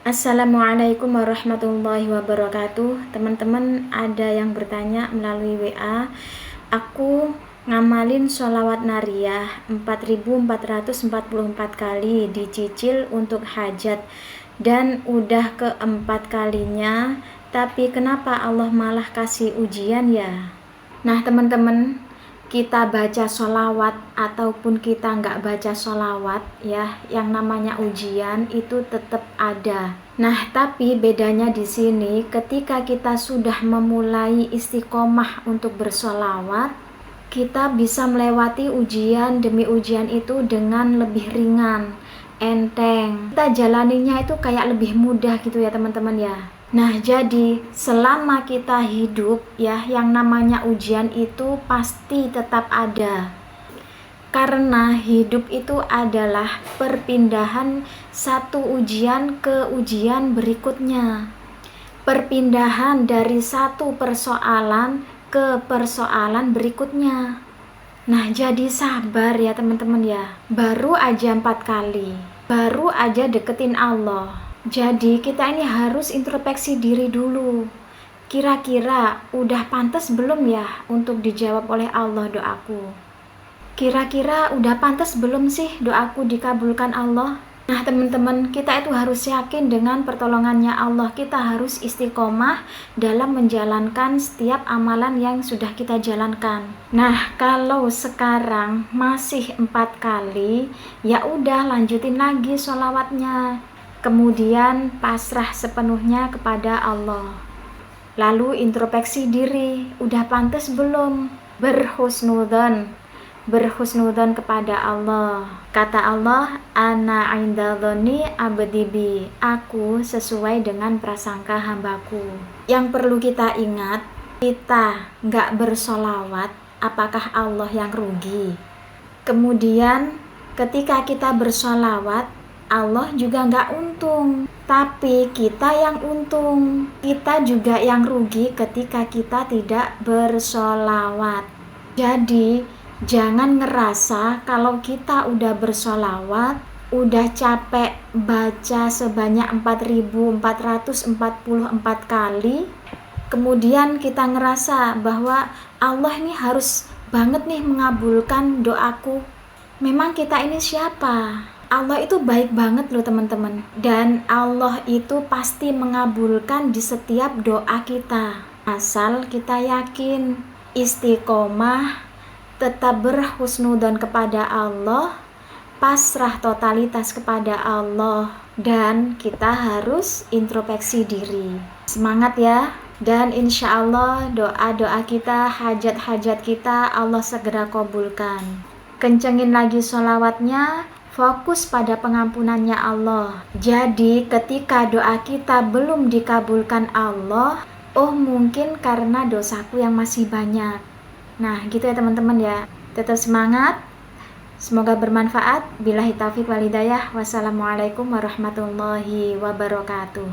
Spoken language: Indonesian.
Assalamualaikum warahmatullahi wabarakatuh. Teman-teman ada yang bertanya melalui WA. Aku ngamalin sholawat nariyah 4444 kali dicicil untuk hajat dan udah keempat kalinya, tapi kenapa Allah malah kasih ujian ya? Nah teman-teman, kita baca sholawat ataupun kita nggak baca sholawat ya, yang namanya ujian itu tetap ada. Nah tapi bedanya di sini ketika kita sudah memulai istiqomah untuk bersholawat, kita bisa melewati ujian demi ujian itu dengan lebih ringan, enteng. Kita jalaninya itu kayak lebih mudah gitu ya teman-teman ya. Nah jadi selama kita hidup ya, yang namanya ujian itu pasti tetap ada. Karena hidup itu adalah perpindahan satu ujian ke ujian berikutnya. Perpindahan dari satu persoalan ke persoalan berikutnya. Nah jadi sabar ya teman-teman ya. Baru aja 4 kali, baru aja deketin Allah. Jadi kita ini harus introspeksi diri dulu. Kira-kira udah pantas belum ya untuk dijawab oleh Allah doaku? Kira-kira udah pantas belum sih doaku dikabulkan Allah? Nah teman-teman, kita itu harus yakin dengan pertolongannya Allah. Kita harus istiqomah dalam menjalankan setiap amalan yang sudah kita jalankan. Nah kalau sekarang masih 4 kali, ya udah lanjutin lagi sholawatnya. Kemudian pasrah sepenuhnya kepada Allah. Lalu introspeksi diri, udah pantas belum? Berhusnudzon kepada Allah. Kata Allah, ana inda dzonni abdi bi, aku sesuai dengan prasangka hambaku. Yang perlu kita ingat, kita nggak bersholawat, apakah Allah yang rugi? Kemudian ketika kita bersholawat, Allah juga nggak untung, tapi kita yang untung. Kita juga yang rugi ketika kita tidak bersholawat. Jadi jangan ngerasa kalau kita udah bersholawat, udah capek baca sebanyak 4444 kali, kemudian kita ngerasa bahwa Allah ini harus banget nih mengabulkan doaku. Memang kita ini siapa? Allah itu baik banget loh teman-teman, dan Allah itu pasti mengabulkan di setiap doa kita, asal kita yakin, istiqomah, tetap berhusnudzon kepada Allah, pasrah totalitas kepada Allah, dan kita harus introspeksi diri. Semangat ya, dan insya Allah doa-doa kita, hajat-hajat kita Allah segera kabulkan. Kencengin lagi sholawatnya, fokus pada pengampunannya Allah. Jadi ketika doa kita belum dikabulkan Allah, oh mungkin karena dosaku yang masih banyak. Nah gitu ya teman-teman ya. Tetap semangat, semoga bermanfaat. Billahi taufiq wal hidayah. Wassalamualaikum warahmatullahi wabarakatuh.